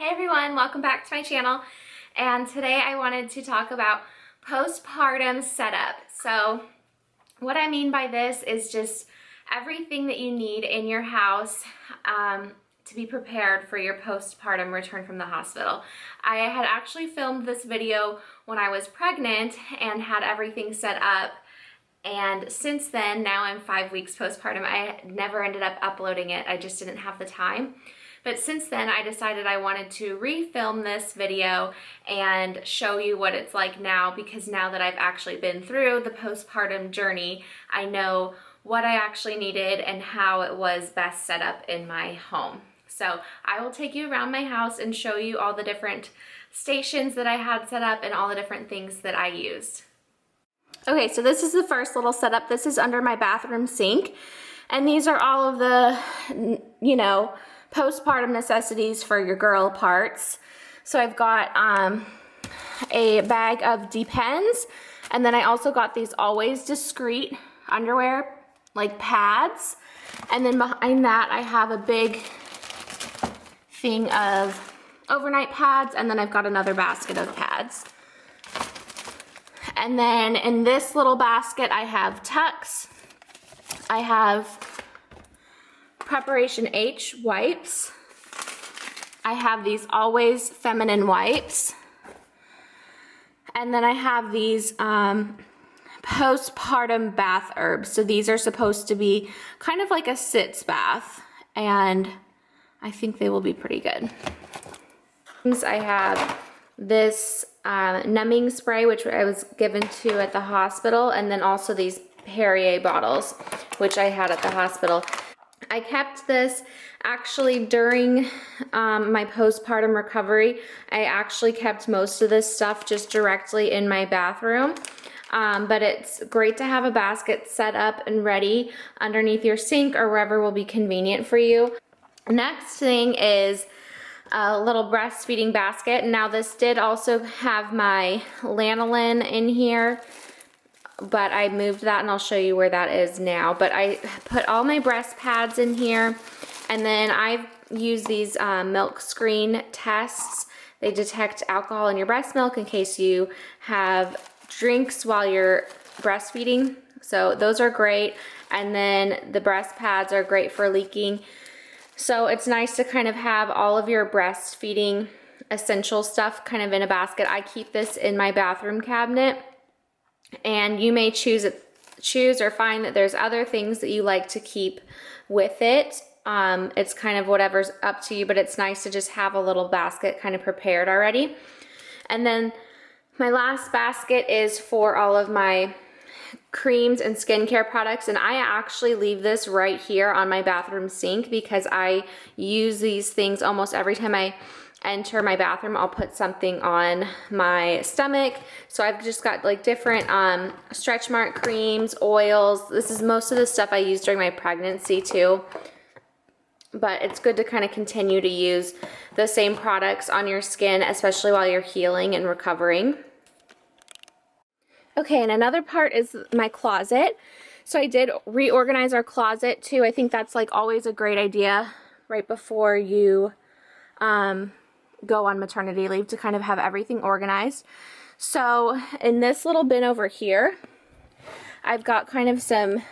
Hey everyone, welcome back to my channel. And today I wanted to talk about postpartum setup. So what I mean by this is just everything that you need in your house to be prepared for your postpartum return from the hospital. I had actually filmed this video when I was pregnant and had everything set up. And since then, now I'm 5 weeks postpartum, I never ended up uploading it. I just didn't have the time. But since then, I decided I wanted to refilm this video and show you what it's like now, because now that I've actually been through the postpartum journey, I know what I actually needed and how it was best set up in my home. So I will take you around my house and show you all the different stations that I had set up and all the different things that I used. Okay, so this is the first little setup. This is under my bathroom sink. And these are all of the, postpartum necessities for your girl parts. So I've got a bag of Depends, and then I also got these Always Discreet underwear, like pads. And then behind that I have a big thing of overnight pads, and then I've got another basket of pads. And then in this little basket I have Tucks. I have Preparation H wipes. I have these Always Feminine wipes. And then I have these postpartum bath herbs. So these are supposed to be kind of like a sitz bath, and I think they will be pretty good. I have this numbing spray, which I was given to at the hospital, and then also these Perrier bottles, which I had at the hospital. I kept this actually during my postpartum recovery. I actually kept most of this stuff just directly in my bathroom. But it's great to have a basket set up and ready underneath your sink or wherever will be convenient for you. Next thing is a little breastfeeding basket. Now this did also have my lanolin in here, but I moved that and I'll show you where that is now. But I put all my breast pads in here, and then I've used these milk screen tests. They detect alcohol in your breast milk in case you have drinks while you're breastfeeding. So those are great. And then the breast pads are great for leaking. So it's nice to kind of have all of your breastfeeding essential stuff kind of in a basket. I keep this in my bathroom cabinet. And you may choose or find that there's other things that you like to keep with it. It's kind of whatever's up to you, but it's nice to just have a little basket kind of prepared already. And then my last basket is for all of my creams and skincare products, and I actually leave this right here on my bathroom sink because I use these things almost every time I enter my bathroom. I'll put something on my stomach. So I've just got like different stretch mark creams, oils. This is most of the stuff I used during my pregnancy too. But it's good to kind of continue to use the same products on your skin, especially while you're healing and recovering. Okay, and another part is my closet. So I did reorganize our closet too. I think that's like always a great idea right before you go on maternity leave, to kind of have everything organized. So in this little bin over here, I've got kind of some,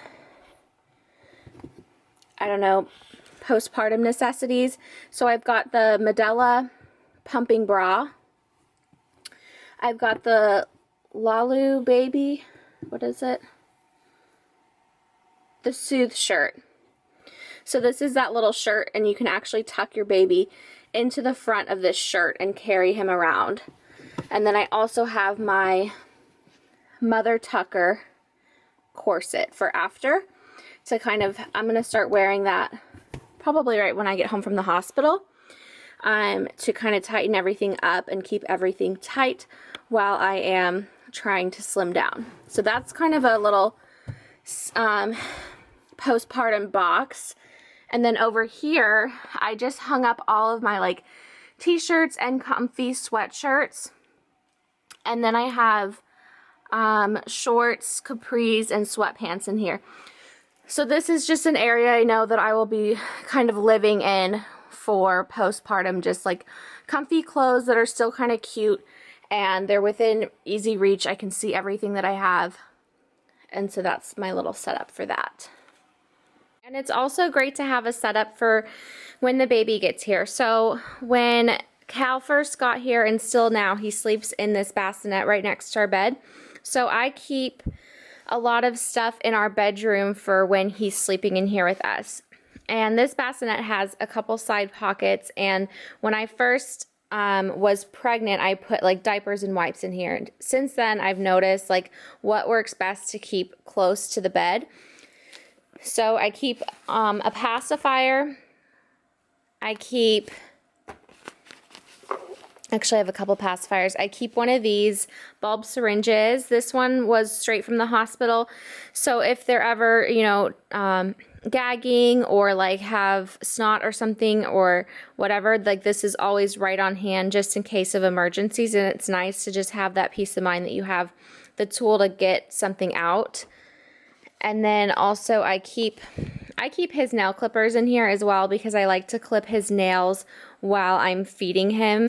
postpartum necessities. So I've got the Medela pumping bra. I've got the Lalu baby, what is it? The Soothe shirt. So this is that little shirt, and you can actually tuck your baby into the front of this shirt and carry him around. And then I also have my Mother Tucker corset for after, to kind of, I'm going to start wearing that probably right when I get home from the hospital, to kind of tighten everything up and keep everything tight while I am trying to slim down. So that's kind of a little postpartum box. And then over here, I just hung up all of my like t-shirts and comfy sweatshirts. And then I have shorts, capris, and sweatpants in here. So this is just an area I know that I will be kind of living in for postpartum, just like comfy clothes that are still kind of cute and they're within easy reach. I can see everything that I have. And so that's my little setup for that. And it's also great to have a setup for when the baby gets here. So when Cal first got here, and still now, he sleeps in this bassinet right next to our bed. So I keep a lot of stuff in our bedroom for when he's sleeping in here with us. And this bassinet has a couple side pockets, and when I first was pregnant, I put like diapers and wipes in here. And since then, I've noticed like what works best to keep close to the bed. So I keep a pacifier. Actually, I have a couple pacifiers. I keep one of these bulb syringes. This one was straight from the hospital. So if they're ever, you know, gagging or like have snot or something or whatever, like this is always right on hand just in case of emergencies. And it's nice to just have that peace of mind that you have the tool to get something out. And then also I keep his nail clippers in here as well because I like to clip his nails while I'm feeding him.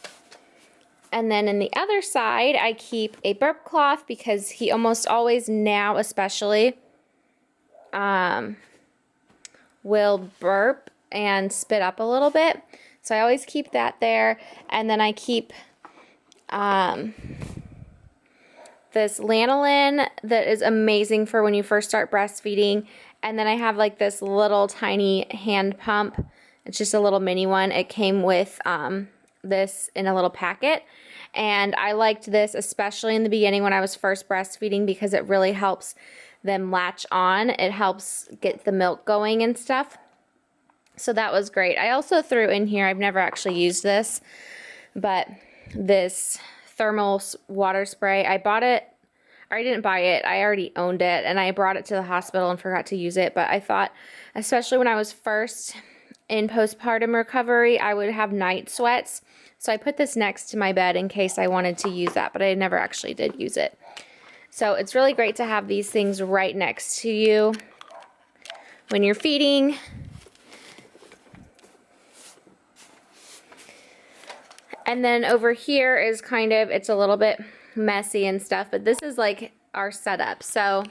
And then in the other side, I keep a burp cloth because he almost always, now especially, will burp and spit up a little bit. So I always keep that there. And then I keep this lanolin that is amazing for when you first start breastfeeding. And then I have like this little tiny hand pump. It's just a little mini one. It came with this in a little packet. And I liked this especially in the beginning when I was first breastfeeding because it really helps them latch on. It helps get the milk going and stuff. So that was great. I also threw in here, I've never actually used this, but this thermal water spray. I bought it, or I didn't buy it, I already owned it, and I brought it to the hospital and forgot to use it. But I thought, especially when I was first in postpartum recovery, I would have night sweats. So I put this next to my bed in case I wanted to use that, but I never actually did use it. So it's really great to have these things right next to you when you're feeding. And then over here is kind of, it's a little bit messy and stuff, but this is like our setup. So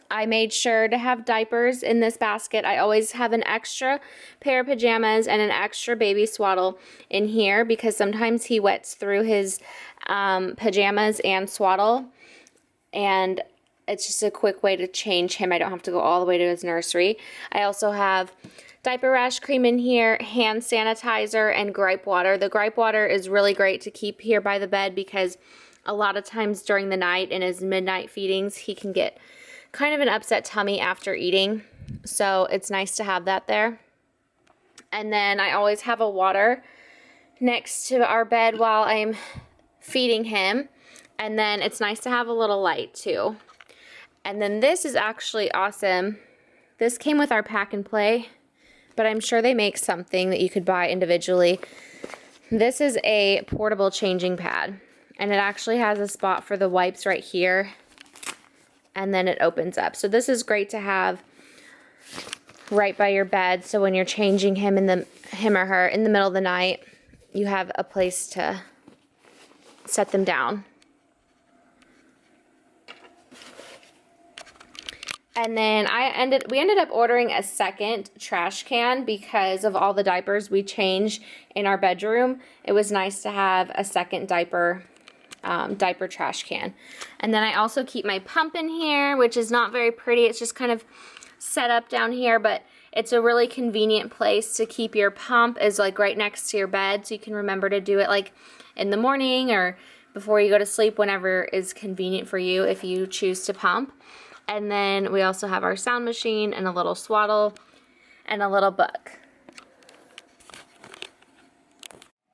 I made sure to have diapers in this basket. I always have an extra pair of pajamas and an extra baby swaddle in here because sometimes he wets through his pajamas and swaddle. And it's just a quick way to change him. I don't have to go all the way to his nursery. I also have diaper rash cream in here, hand sanitizer, and gripe water. The gripe water is really great to keep here by the bed because a lot of times during the night in his midnight feedings, he can get kind of an upset tummy after eating. So it's nice to have that there. And then I always have a water next to our bed while I'm feeding him. And then it's nice to have a little light too. And then this is actually awesome. This came with our pack and play, but I'm sure they make something that you could buy individually. This is a portable changing pad, and it actually has a spot for the wipes right here, and then it opens up. So this is great to have right by your bed, so when you're changing him or her in the middle of the night, you have a place to set them down. And then we ended up ordering a second trash can because of all the diapers we change in our bedroom. It was nice to have a second diaper trash can. And then I also keep my pump in here, which is not very pretty. It's just kind of set up down here, but it's a really convenient place to keep your pump, is like right next to your bed, so you can remember to do it like in the morning or before you go to sleep, whenever is convenient for you if you choose to pump. And then we also have our sound machine and a little swaddle and a little book.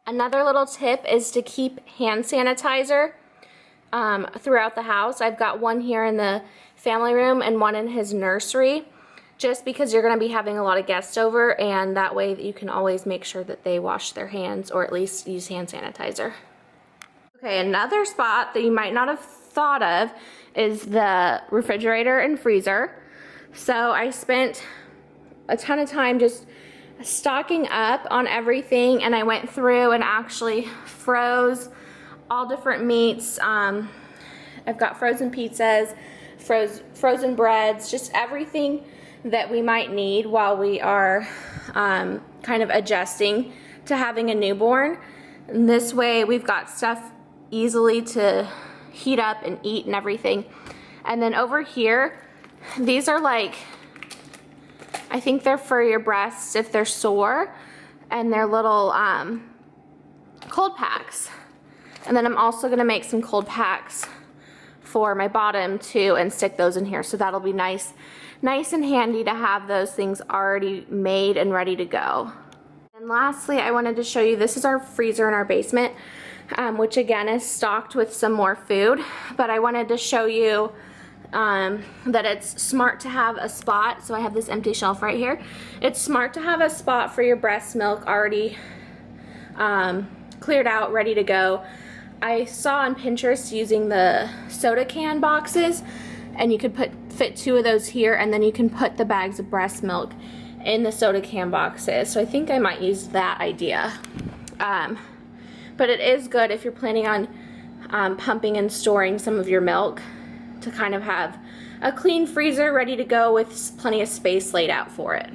Another little tip is to keep hand sanitizer throughout the house. I've got one here in the family room and one in his nursery, just because you're going to be having a lot of guests over, and that way you can always make sure that they wash their hands or at least use hand sanitizer. Okay, another spot that you might not have thought of is the refrigerator and freezer. So I spent a ton of time just stocking up on everything, and I went through and actually froze all different meats. I've got frozen pizzas, frozen breads, just everything that we might need while we are kind of adjusting to having a newborn. And this way we've got stuff easily to heat up and eat and everything. And then over here, these are like, I think they're for your breasts if they're sore, and they're little cold packs. And then I'm also gonna make some cold packs for my bottom too and stick those in here. So that'll be nice and handy to have those things already made and ready to go. And lastly, I wanted to show you, this is our freezer in our basement, which again is stocked with some more food, but I wanted to show you that it's smart to have a spot. So I have this empty shelf right here. It's smart to have a spot for your breast milk already cleared out, ready to go. I saw on Pinterest using the soda can boxes, and you could fit 2 of those here, and then you can put the bags of breast milk in the soda can boxes. So I think I might use that idea. But it is good if you're planning on pumping and storing some of your milk, to kind of have a clean freezer ready to go with plenty of space laid out for it.